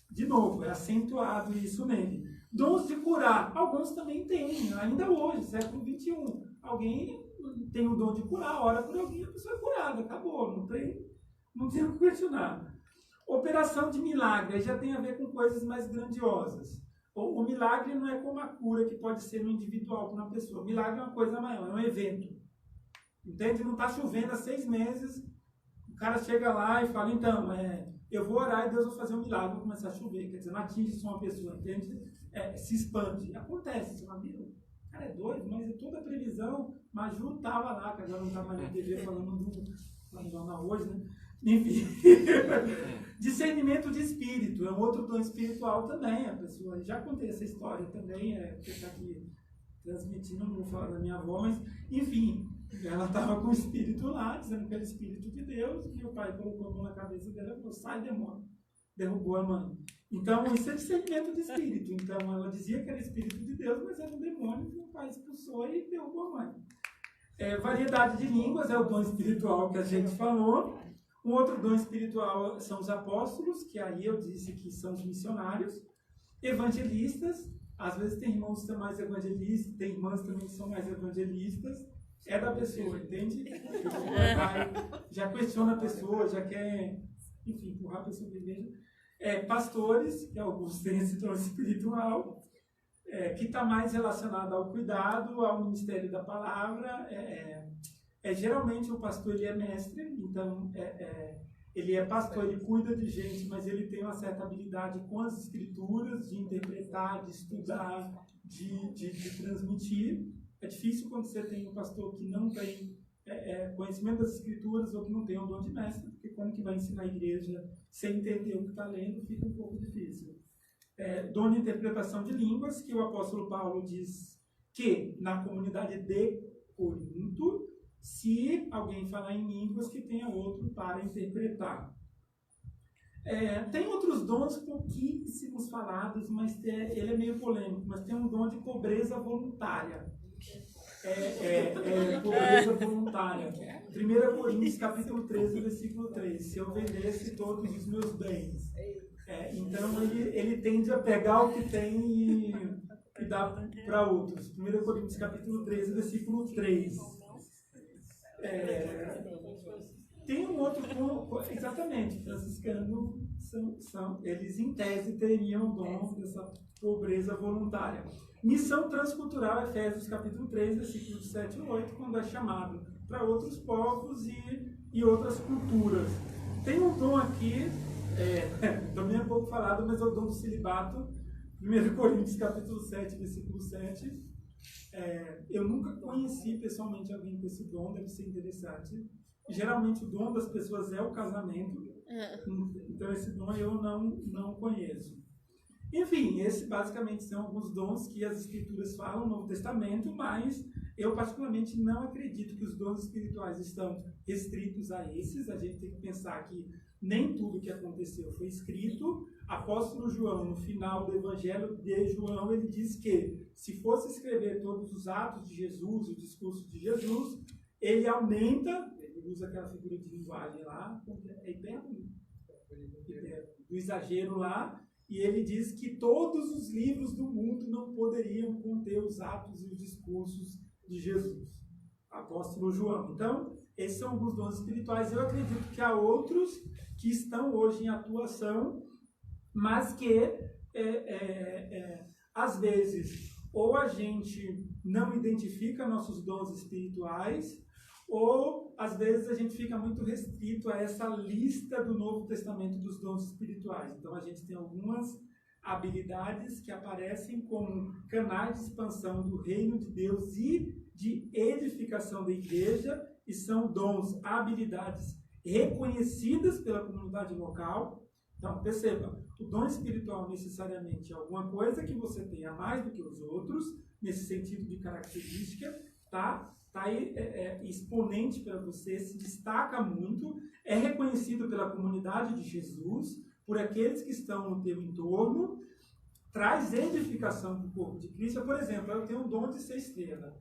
Speaker 1: De novo, é acentuado isso nele. Dons de curar. Alguns também têm, ainda hoje, século XXI. Alguém tem o dom de curar, ora por alguém, a pessoa é curada, acabou, não tem o que questionar. Operação de milagre, já tem a ver com coisas mais grandiosas. O milagre não é como a cura que pode ser no individual para uma pessoa. O milagre é uma coisa maior, é um evento. Entende? Não está chovendo há 6 meses, o cara chega lá e fala, então, eu vou orar e Deus vai fazer um milagre, vai começar a chover. Quer dizer, não atinge só uma pessoa, entende? Se expande. Acontece, seu amigo. O cara é doido, mas toda a previsão, Maju estava lá, que agora não está mais na TV falando no jornal hoje, né? Enfim. Discernimento de espírito, é um outro dom espiritual também. A pessoa, já contei essa história também, porque está aqui transmitindo, não vou falar da minha avó, mas, enfim, ela estava com o espírito lá, dizendo que era o espírito de Deus, e o pai colocou a mão na cabeça dela e falou, sai, demônio. Derrubou a mãe. Então, isso é discernimento de espírito. Então, ela dizia que era espírito de Deus, mas era um demônio que o pai expulsou e derrubou a mãe. Variedade de línguas é o dom espiritual que a gente falou. Um outro dom espiritual são os apóstolos, que aí eu disse que são os missionários. Evangelistas, às vezes tem irmãos que são mais evangelistas, tem irmãs também que são mais evangelistas. É da pessoa, entende? Já questiona a pessoa, já quer, enfim, empurrar a pessoa para a igreja. Pastores, que alguns têm esse dom espiritual, que está mais relacionado ao cuidado, ao ministério da palavra. Geralmente o pastor ele é mestre, então ele é pastor, ele cuida de gente, mas ele tem uma certa habilidade com as escrituras, de interpretar, de estudar, de transmitir. É difícil quando você tem um pastor que não tem conhecimento das escrituras ou que não tem o dom de mestre, porque como que vai ensinar a igreja sem entender o que está lendo, fica um pouco difícil. Dom de interpretação de línguas, que o apóstolo Paulo diz que na comunidade de Corinto, se alguém falar em línguas, que tenha outro para interpretar. Tem outros dons pouquíssimos falados, mas ele é meio polêmico, mas tem um dom de pobreza voluntária. Pobreza voluntária. 1 Coríntios, capítulo 13, versículo 3. Se eu vendesse todos os meus bens. Então ele tende a pegar o que tem e dar para outros. 1 Coríntios, capítulo 13, versículo 3. Tem um outro ponto, exatamente, franciscanos eles em tese teriam o dom dessa pobreza voluntária. Missão transcultural, Efésios capítulo 3, versículos 7 e 8, quando é chamado para outros povos e outras culturas. Tem um dom aqui, também é pouco falado, mas é o dom do celibato, 1 Coríntios capítulo 7, versículo 7. Eu nunca conheci pessoalmente alguém com esse dom, deve ser interessante. Geralmente o dom das pessoas é o casamento, então esse dom eu não conheço. Enfim, esses basicamente são alguns dons que as escrituras falam no Novo Testamento, mas eu particularmente não acredito que os dons espirituais estão restritos a esses. A gente tem que pensar que nem tudo que aconteceu foi escrito. Apóstolo João, no final do Evangelho de João, ele diz que se fosse escrever todos os atos de Jesus, o discurso de Jesus, ele aumenta, ele usa aquela figura de linguagem lá, do exagero lá, e ele diz que todos os livros do mundo não poderiam conter os atos e os discursos de Jesus. Apóstolo João. Então, esses são alguns dons espirituais. Eu acredito que há outros que estão hoje em atuação, mas que, às vezes, ou a gente não identifica nossos dons espirituais, ou às vezes a gente fica muito restrito a essa lista do Novo Testamento dos dons espirituais. Então a gente tem algumas habilidades que aparecem como canais de expansão do reino de Deus e de edificação da igreja, e são dons, habilidades reconhecidas pela comunidade local. Então, perceba, o dom espiritual necessariamente é alguma coisa que você tenha mais do que os outros, nesse sentido de característica, tá aí exponente para você, se destaca muito, é reconhecido pela comunidade de Jesus, por aqueles que estão no teu entorno, traz edificação para o corpo de Cristo. Por exemplo, eu tenho um dom de ser estrela.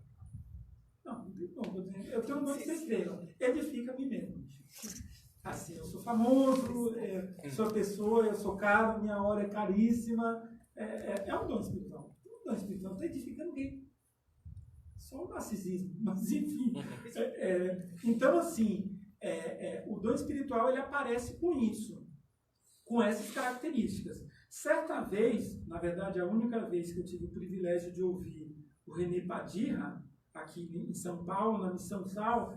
Speaker 1: Não tem dom, eu tenho um dom de ser estrela. Edifica a mim mesmo. Assim, eu sou famoso, sou a pessoa, eu sou caro, minha hora é caríssima. É um dom espiritual. Um dom espiritual não está edificando ninguém. Só o narcisismo, mas enfim. Então, assim, o dom espiritual ele aparece com isso, com essas características. Certa vez, na verdade, a única vez que eu tive o privilégio de ouvir o René Padirra, aqui em São Paulo, na Missão Sal,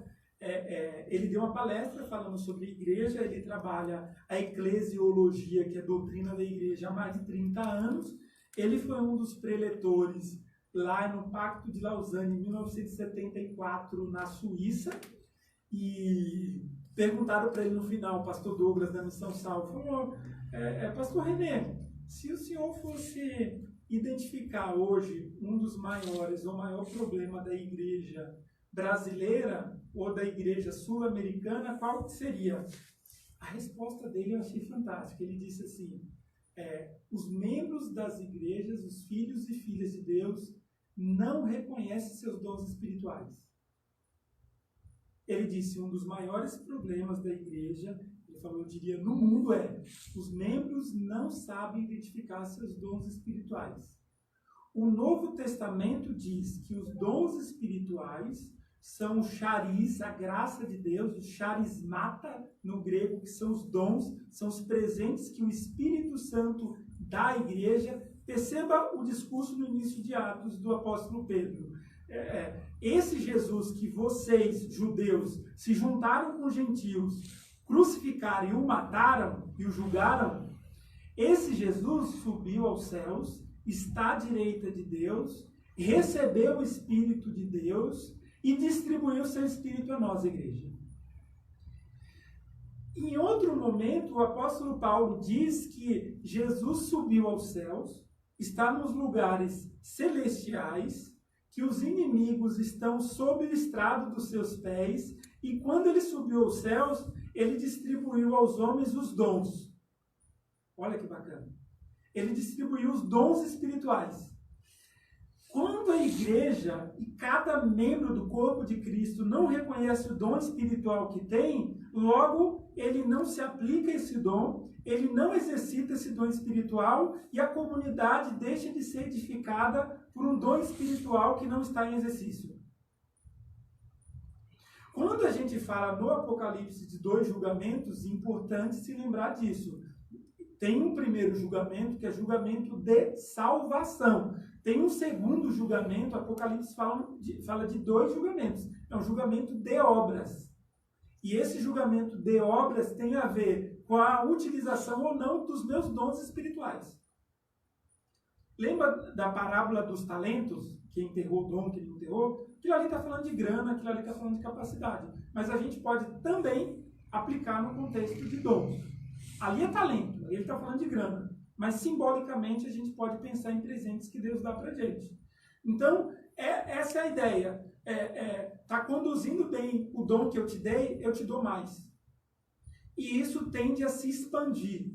Speaker 1: ele deu uma palestra falando sobre igreja. Ele trabalha a eclesiologia, que é a doutrina da igreja, há mais de 30 anos. Ele foi um dos preletores lá no Pacto de Lausanne, em 1974, na Suíça, e perguntaram para ele no final, o pastor Douglas da Missão Sal, falou, pastor René, se o senhor fosse identificar hoje um dos maiores ou maior problema da igreja brasileira ou da igreja sul-americana, qual seria? A resposta dele eu achei fantástica. Ele disse assim, os membros das igrejas, os filhos e filhas de Deus, não reconhecem seus dons espirituais. Ele disse, um dos maiores problemas da igreja, ele falou, eu diria, no mundo os membros não sabem identificar seus dons espirituais. O Novo Testamento diz que os dons espirituais são o charis, a graça de Deus, o charismata no grego, que são os dons, são os presentes que o Espírito Santo dá à igreja. Perceba o discurso no início de Atos do apóstolo Pedro. Esse Jesus que vocês, judeus, se juntaram com os gentios, crucificaram e o mataram e o julgaram, esse Jesus subiu aos céus, está à direita de Deus, recebeu o Espírito de Deus e distribuiu seu Espírito a nós, igreja. Em outro momento, o apóstolo Paulo diz que Jesus subiu aos céus, está nos lugares celestiais, que os inimigos estão sob o estrado dos seus pés, e quando ele subiu aos céus, ele distribuiu aos homens os dons. Olha que bacana. Ele distribuiu os dons espirituais. Quando a igreja e cada membro do corpo de Cristo não reconhece o dom espiritual que tem, logo ele não se aplica a esse dom, ele não exercita esse dom espiritual e a comunidade deixa de ser edificada por um dom espiritual que não está em exercício. Quando a gente fala no Apocalipse de 2 julgamentos, é importante se lembrar disso. Tem um primeiro julgamento, que é julgamento de salvação. Tem um segundo julgamento, Apocalipse fala de 2 julgamentos. É um julgamento de obras. E esse julgamento de obras tem a ver com a utilização ou não dos meus dons espirituais. Lembra da parábola dos talentos? Quem enterrou o dom, quem não enterrou? Aquilo ali está falando de grana, aquilo ali está falando de capacidade. Mas a gente pode também aplicar no contexto de dons. Ali é talento, ele está falando de grana. Mas simbolicamente a gente pode pensar em presentes que Deus dá para a gente. Então, essa é a ideia. Tá conduzindo bem o dom que eu te dei, eu te dou mais. E isso tende a se expandir.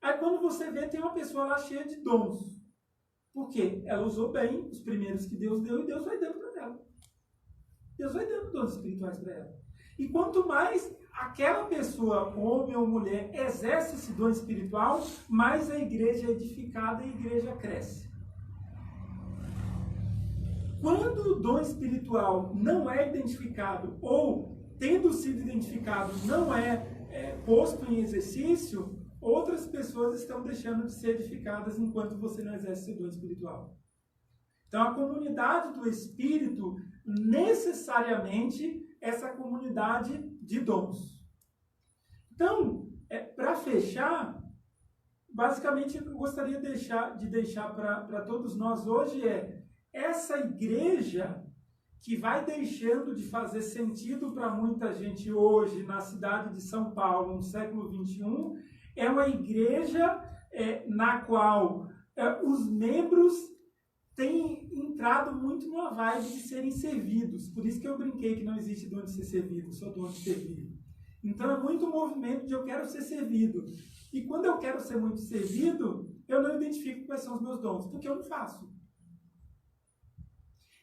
Speaker 1: Aí quando você vê, tem uma pessoa lá cheia de dons. Por quê? Ela usou bem os primeiros que Deus deu e Deus vai dando para ela. Deus vai dando dons espirituais para ela. E quanto mais aquela pessoa, homem ou mulher, exerce esse dom espiritual, mais a igreja é edificada e a igreja cresce. Quando o dom espiritual não é identificado ou, tendo sido identificado, não é posto em exercício, outras pessoas estão deixando de ser edificadas enquanto você não exerce seu dom espiritual. Então, a comunidade do Espírito necessariamente essa comunidade de dons. Então, para fechar, basicamente o que eu gostaria de deixar para todos nós hoje essa igreja que vai deixando de fazer sentido para muita gente hoje na cidade de São Paulo, no século XXI, é uma igreja na qual os membros têm entrado muito numa vibe de serem servidos. Por isso que eu brinquei que não existe dom de ser servido, só dom de servir. Então é muito um movimento de eu quero ser servido. E quando eu quero ser muito servido, eu não identifico quais são os meus dons, porque eu não faço.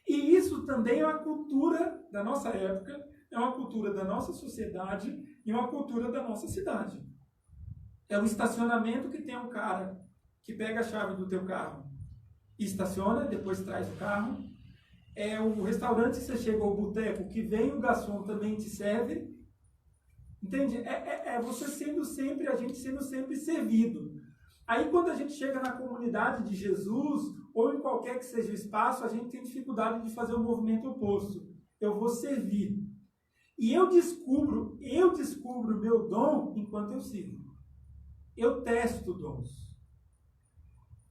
Speaker 1: E isso também é uma cultura da nossa época, é uma cultura da nossa sociedade e uma cultura da nossa cidade. É o estacionamento que tem um cara que pega a chave do teu carro e estaciona, depois traz o carro. É o restaurante que você chega ao boteco, que vem o garçom também te serve. Entende? Você sendo sempre, a gente sendo sempre servido. Aí quando a gente chega na comunidade de Jesus, ou em qualquer que seja o espaço, a gente tem dificuldade de fazer o movimento oposto. Eu vou servir. E eu descubro o meu dom enquanto eu sirvo. Eu testo dons.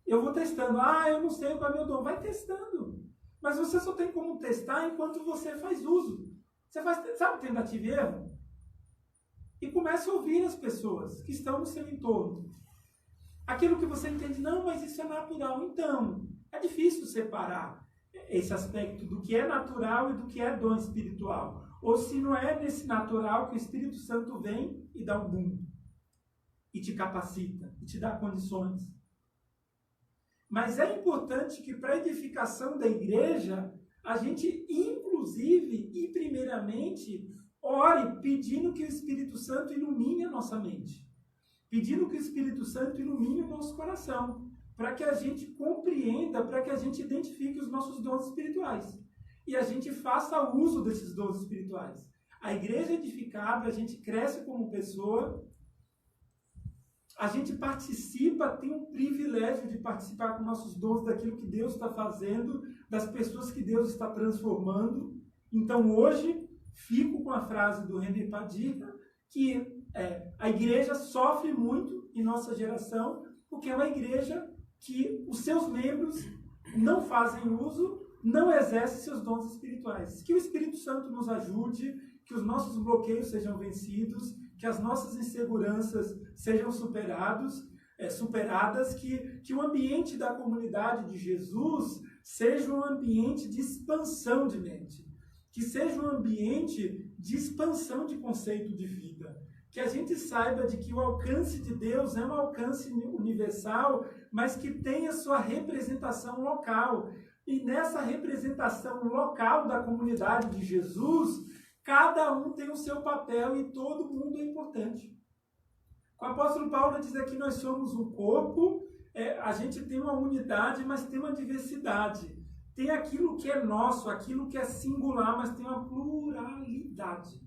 Speaker 1: Eu vou testando. Eu não sei qual é o meu dom. Vai testando. Mas você só tem como testar enquanto você faz uso. Você faz, sabe, tentativa e erro? E começa a ouvir as pessoas que estão no seu entorno. Aquilo que você entende, não, mas isso é natural. Então, é difícil separar esse aspecto do que é natural e do que é dom espiritual. Ou se não é nesse natural que o Espírito Santo vem e dá um boom. E te capacita, e te dá condições. Mas é importante que para a edificação da igreja, a gente, inclusive e primeiramente, ore pedindo que o Espírito Santo ilumine a nossa mente. Pedindo que o Espírito Santo ilumine o nosso coração, para que a gente compreenda, para que a gente identifique os nossos dons espirituais. E a gente faça uso desses dons espirituais. A igreja edificada, a gente cresce como pessoa, a gente participa, tem o privilégio de participar com nossos dons daquilo que Deus está fazendo, das pessoas que Deus está transformando. Então hoje, fico com a frase do René Padilha, que a igreja sofre muito em nossa geração, porque é uma igreja que os seus membros não fazem uso, não exercem seus dons espirituais. Que o Espírito Santo nos ajude, que os nossos bloqueios sejam vencidos, que as nossas inseguranças sejam superadas, que o ambiente da comunidade de Jesus seja um ambiente de expansão de mente, que seja um ambiente de expansão de conceito de vida. Que a gente saiba de que o alcance de Deus é um alcance universal, mas que tem a sua representação local. E nessa representação local da comunidade de Jesus, cada um tem o seu papel e todo mundo é importante. O apóstolo Paulo diz aqui que nós somos um corpo, a gente tem uma unidade, mas tem uma diversidade. Tem aquilo que é nosso, aquilo que é singular, mas tem uma pluralidade.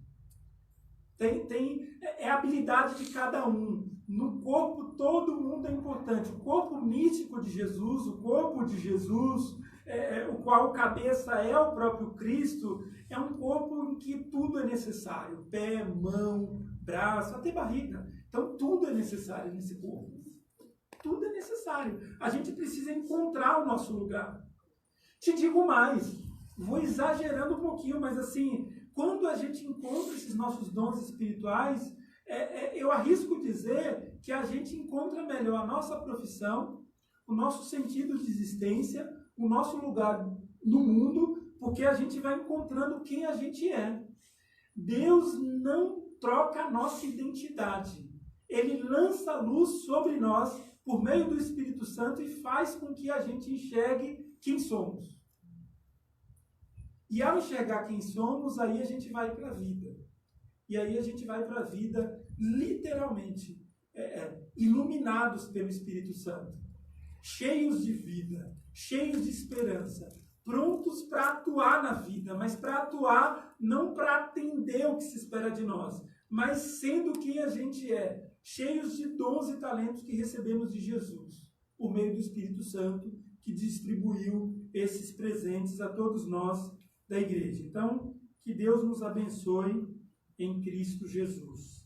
Speaker 1: É a habilidade de cada um. No corpo, todo mundo é importante. O corpo místico de Jesus, o corpo de Jesus, o qual o cabeça é o próprio Cristo, é um corpo em que tudo é necessário. Pé, mão, braço, até barriga. Então, tudo é necessário nesse corpo. Tudo é necessário. A gente precisa encontrar o nosso lugar. Te digo mais, vou exagerando um pouquinho, mas assim, quando a gente encontra esses nossos dons espirituais, eu arrisco dizer que a gente encontra melhor a nossa profissão, o nosso sentido de existência, o nosso lugar no mundo, porque a gente vai encontrando quem a gente é. Deus não troca a nossa identidade. Ele lança a luz sobre nós por meio do Espírito Santo e faz com que a gente enxergue quem somos. E ao enxergar quem somos, aí a gente vai para a vida. E aí a gente vai para a vida literalmente iluminados pelo Espírito Santo, cheios de vida, cheios de esperança, prontos para atuar na vida, mas para atuar não para atender o que se espera de nós, mas sendo quem a gente é, cheios de dons e talentos que recebemos de Jesus, por meio do Espírito Santo, que distribuiu esses presentes a todos nós da igreja. Então, Que Deus nos abençoe em Cristo Jesus.